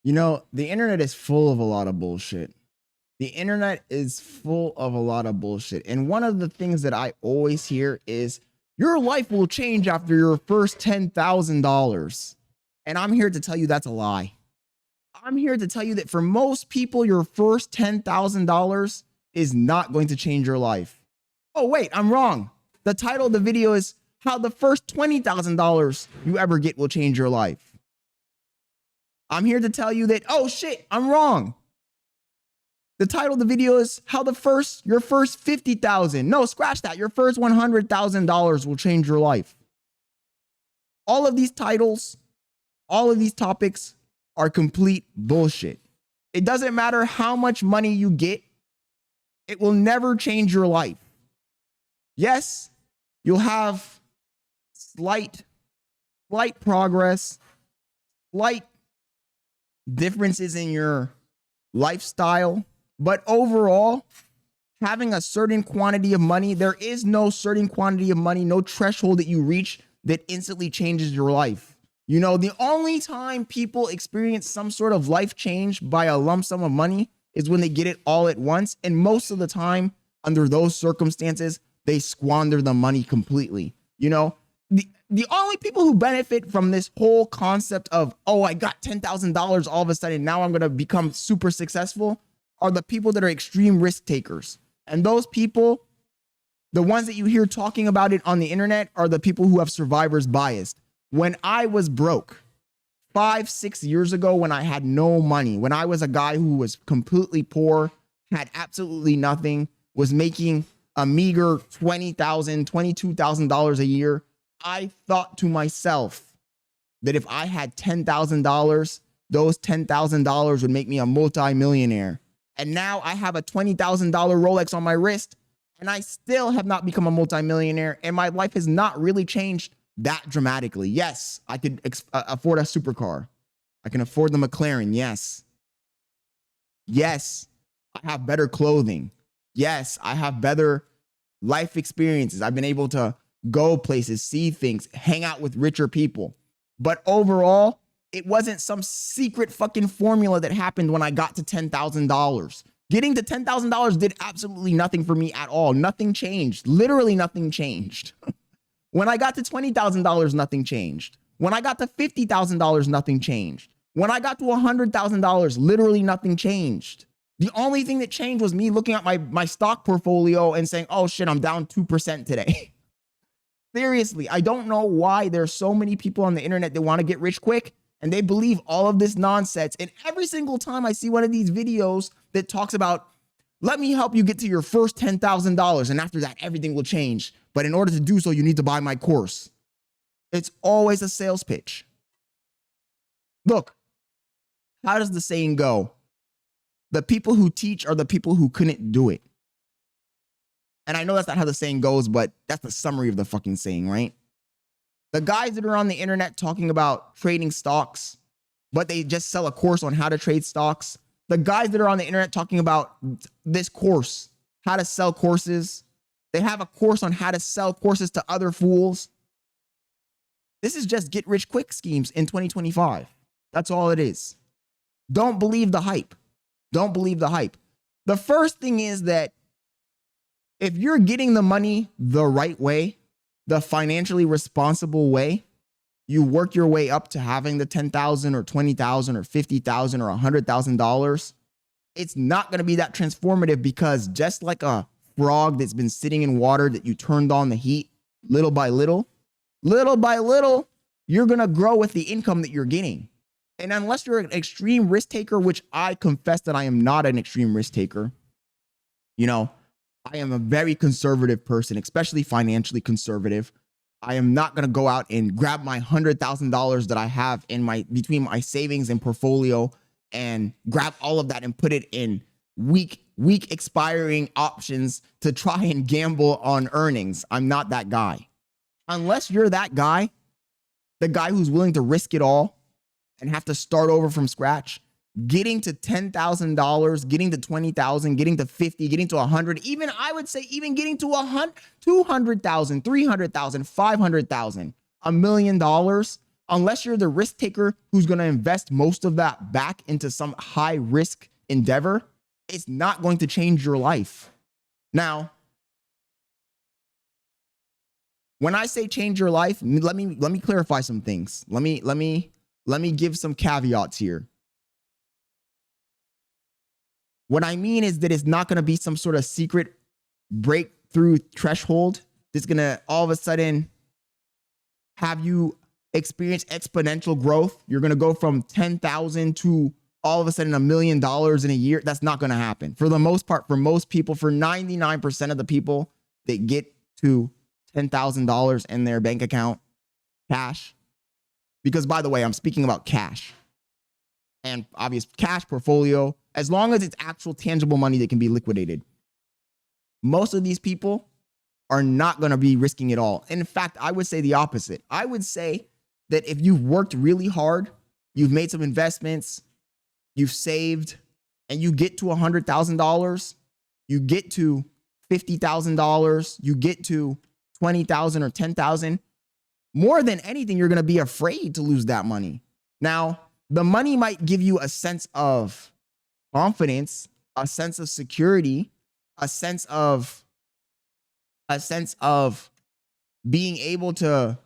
You know, the internet is full of a lot of bullshit. The internet is full of a lot of bullshit. And one of the things that I always hear is your life will change after your first $10,000. And I'm here to tell you that's a lie. I'm here to tell you that for most people, your first $10,000 is not going to change your life. Oh, wait, I'm wrong. The title of the video is how the first $20,000 you ever get will change your life. I'm here to tell you that, oh shit, I'm wrong. The title of the video is how your first 50,000. No, scratch that. Your first $100,000 will change your life. All of these titles, all of these topics are complete bullshit. It doesn't matter how much money you get. It will never change your life. Yes, you'll have slight progress, slight differences in your lifestyle, but overall, having a certain quantity of money, there is no certain quantity of money, no threshold that you reach that instantly changes your life. You know, the only time people experience some sort of life change by a lump sum of money is when they get it all at once. And most of the time, under those circumstances, they squander the money completely. You know, the only people who benefit from this whole concept of, oh, I got $10,000 all of a sudden, now I'm going to become super successful, are the people that are extreme risk takers. And those people, the ones that you hear talking about it on the internet, are the people who have survivor's bias. When I was broke 5-6 years ago, when I had no money, when I was a guy who was completely poor, had absolutely nothing, was making a meager $20,000, $22,000 a year, I thought to myself that if I had $10,000, those $10,000 would make me a multimillionaire. And now I have a $20,000 Rolex on my wrist, and I still have not become a multimillionaire, and my life has not really changed that dramatically. Yes, I could afford a supercar. I can afford the McLaren. Yes. Yes, I have better clothing. Yes, I have better life experiences. I've been able to go places, see things, hang out with richer people. But overall, it wasn't some secret fucking formula that happened when I got to $10,000. Getting to $10,000 did absolutely nothing for me at all. Nothing changed. Literally nothing changed. When I got to $20,000, nothing changed. When I got to $50,000, nothing changed. When I got to $100,000, literally nothing changed. The only thing that changed was me looking at my stock portfolio and saying, oh shit, I'm down 2% today. Seriously, I don't know why there's so many people on the internet that want to get rich quick, and they believe all of this nonsense. And every single time I see one of these videos that talks about, let me help you get to your first $10,000, and after that, everything will change. But in order to do so, you need to buy my course. It's always a sales pitch. Look, how does the saying go? The people who teach are the people who couldn't do it. And I know that's not how the saying goes, but that's the summary of the fucking saying, right? The guys that are on the internet talking about trading stocks, but they just sell a course on how to trade stocks. The guys that are on the internet talking about this course, how to sell courses. They have a course on how to sell courses to other fools. This is just get rich quick schemes in 2025. That's all it is. Don't believe the hype. Don't believe the hype. The first thing is that if you're getting the money the right way, the financially responsible way, you work your way up to having the $10,000 or $20,000 or $50,000 or $100,000, it's not going to be that transformative, because just like a frog that's been sitting in water that you turned on the heat little by little, you're going to grow with the income that you're getting. And unless you're an extreme risk taker, which I confess that I am not an extreme risk taker, you know, I am a very conservative person, especially financially conservative. I am not going to go out and grab my $100,000 that I have in between my savings and portfolio and grab all of that and put it in weak expiring options to try and gamble on earnings. I'm not that guy. Unless you're that guy, the guy who's willing to risk it all and have to start over from scratch, getting to $10,000, getting to $20,000, getting to $50,000, getting to $100,000, even I would say even getting to $200,000, $300,000, $500,000, $1 million. unless you're the risk taker who's going to invest most of that back into some high risk endeavor, it's not going to change your life. Now, when I say change your life, let me clarify some things. Let me give some caveats here. What I mean is that it's not going to be some sort of secret breakthrough threshold that's going to all of a sudden have you experience exponential growth. You're going to go from 10,000 to all of a sudden $1 million in a year. That's not going to happen. For the most part, for most people, for 99% of the people that get to $10,000 in their bank account, cash, because by the way, I'm speaking about cash and obvious cash portfolio, as long as it's actual tangible money that can be liquidated. Most of these people are not going to be risking it all. In fact, I would say the opposite. I would say that if you've worked really hard, you've made some investments, you've saved, and you get to $100,000, you get to $50,000, you get to 20,000 or 10,000, more than anything, you're going to be afraid to lose that money. Now, the money might give you a sense of confidence, a sense of security, a sense of being able to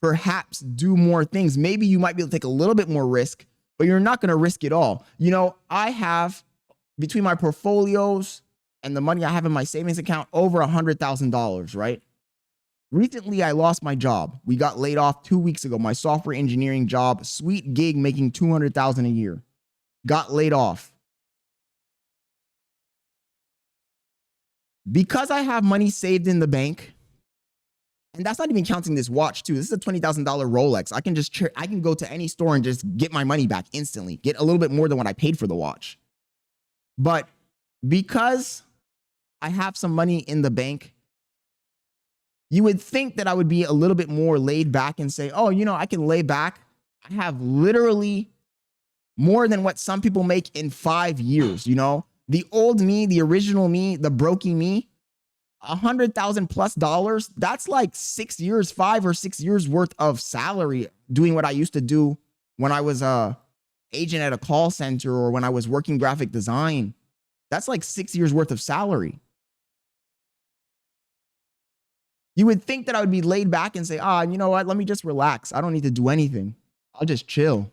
perhaps do more things. Maybe you might be able to take a little bit more risk, but you're not going to risk it all. You know, I have, between my portfolios and the money I have in my savings account, over $100,000, right? Recently, I lost my job. We got laid off 2 weeks ago. My software engineering job, sweet gig, making $200,000 a year. Got laid off. Because I have money saved in the bank, and that's not even counting this watch too. This is a $20,000 Rolex. I can go to any store and just get my money back instantly. Get a little bit more than what I paid for the watch. But because I have some money in the bank, you would think that I would be a little bit more laid back and say, oh, you know, I can lay back. I have literally more than what some people make in 5 years, you know? The old me, the original me, the brokey me, $100,000+ that's like 6 years, 5 or 6 years worth of salary doing what I used to do when I was a agent at a call center or when I was working graphic design. That's like 6 years worth of salary. You would think that I would be laid back and say, you know what? Let me just relax. I don't need to do anything. I'll just chill.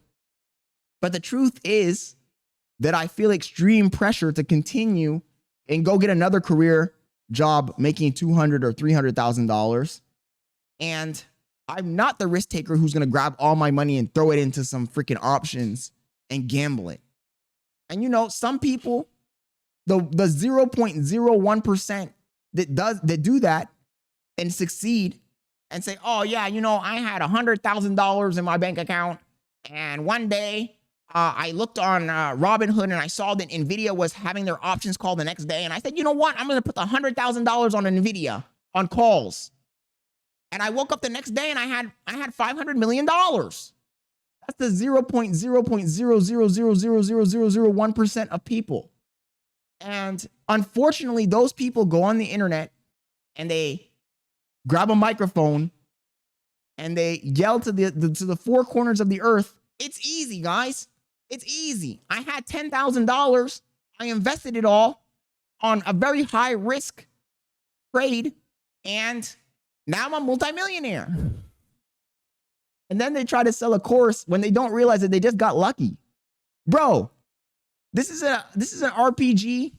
But the truth is that I feel extreme pressure to continue and go get another career job making $200,000 or $300,000. And I'm not the risk taker who's going to grab all my money and throw it into some freaking options and gamble it. And you know, some people, the 0.01% that do that and succeed and say, oh yeah, you know, I had $100,000 in my bank account, and one day I looked on Robinhood and I saw that NVIDIA was having their options call the next day, and I said, you know what, I'm going to put the $100,000 on NVIDIA on calls. And I woke up the next day and I had $500 million. That's the 0.000000001% of people. And unfortunately, those people go on the internet and they grab a microphone and they yell to the four corners of the earth. It's easy, guys. It's easy. I had $10,000. I invested it all on a very high risk trade, and now I'm a multimillionaire. And then they try to sell a course when they don't realize that they just got lucky. Bro, this is an RPG.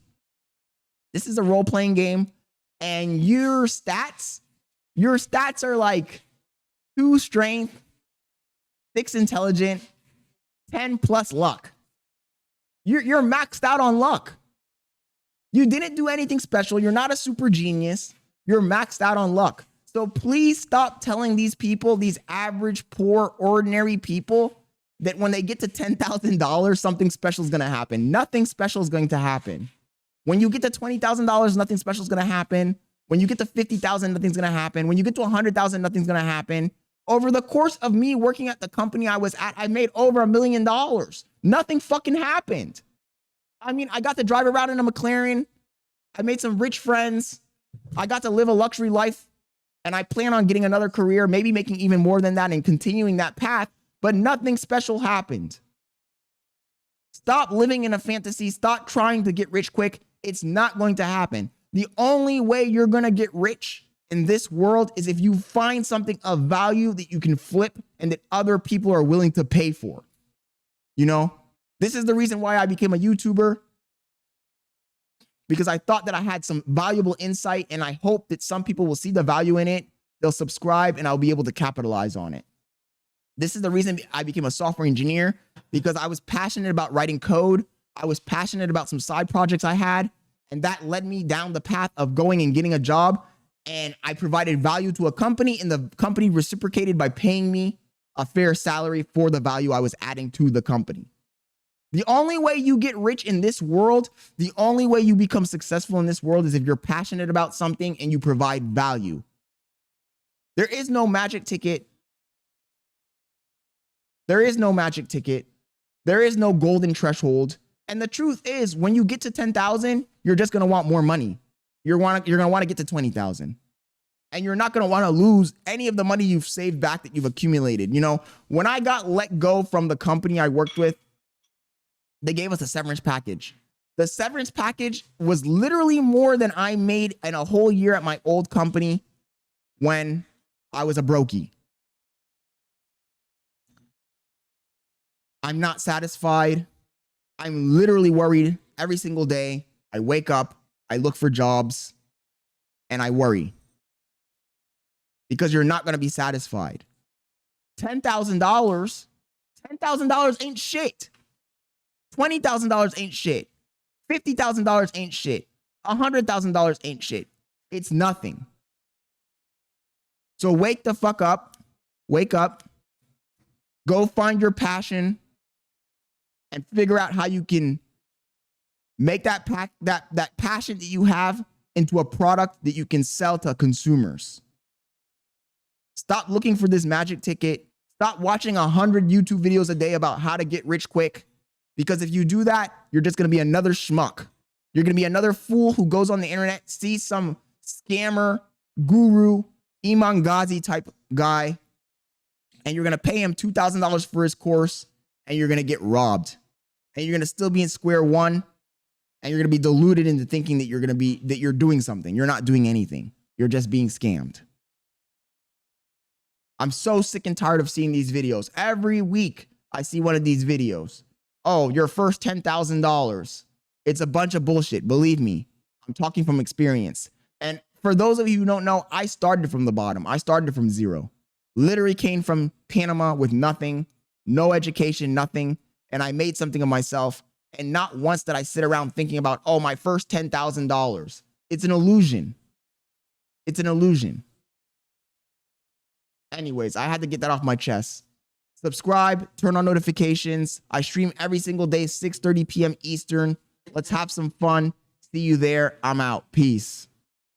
This is a role-playing game, and your stats are like 2 strength, 6 intelligent, 10 plus luck. You're maxed out on luck. You didn't do anything special. You're not a super genius. You're maxed out on luck. So please stop telling these people, these average, poor, ordinary people, that when they get to $10,000, something special is going to happen. Nothing special is going to happen. When you get to $20,000, nothing special is going to happen. When you get to $50,000, nothing's going to happen. When you get to $100,000, nothing's going to happen. Over the course of me working at the company I was at, I made over $1 million. Nothing fucking happened. I mean, I got to drive around in a McLaren. I made some rich friends. I got to live a luxury life. And I plan on getting another career, maybe making even more than that and continuing that path. but nothing special happened. Stop living in a fantasy. Stop trying to get rich quick. It's not going to happen. The only way you're going to get rich in this world is if you find something of value that you can flip and that other people are willing to pay for. You know, this is the reason why I became a YouTuber, because I thought that I had some valuable insight, and I hope that some people will see the value in it. They'll subscribe and I'll be able to capitalize on it. This is the reason I became a software engineer, because I was passionate about writing code. I was passionate about some side projects I had, and that led me down the path of going and getting a job. And I provided value to a company, and the company reciprocated by paying me a fair salary for the value I was adding to the company. The only way you get rich in this world, the only way you become successful in this world is if you're passionate about something and you provide value. There is no magic ticket. There is no magic ticket. There is no golden threshold. And the truth is, when you get to 10,000, you're just going to want more money. You're going to want to get to 20,000. And you're not going to want to lose any of the money you've saved back that you've accumulated. You know, when I got let go from the company I worked with, they gave us a severance package. The severance package was literally more than I made in a whole year at my old company when I was a brokey. I'm not satisfied. I'm literally worried every single day. I wake up, I look for jobs, and I worry. Because you're not going to be satisfied. $10,000 ain't shit. $20,000 ain't shit. $50,000 ain't shit. $100,000 ain't shit. It's nothing. So wake the fuck up. Wake up. Go find your passion and figure out how you can make that passion that you have into a product that you can sell to consumers. Stop looking for this magic ticket. Stop watching 100 YouTube videos a day about how to get rich quick. Because if you do that, you're just going to be another schmuck. You're going to be another fool who goes on the internet, sees some scammer, guru, Iman Gadzhi type guy, and you're going to pay him $2,000 for his course, and you're going to get robbed. And you're going to still be in square one, and you're going to be deluded into thinking that you're doing something. You're not doing anything. You're just being scammed. I'm so sick and tired of seeing these videos. Every week, I see one of these videos. Oh, your first $10,000. It's a bunch of bullshit. Believe me, I'm talking from experience. And for those of you who don't know, I started from the bottom. I started from zero. Literally came from Panama with nothing, no education, nothing. And I made something of myself. And not once did I sit around thinking about, oh, my first $10,000. It's an illusion. It's an illusion. Anyways, I had to get that off my chest. Subscribe, turn on notifications. I stream every single day, 6:30 p.m. Eastern. Let's have some fun. See you there. I'm out. Peace.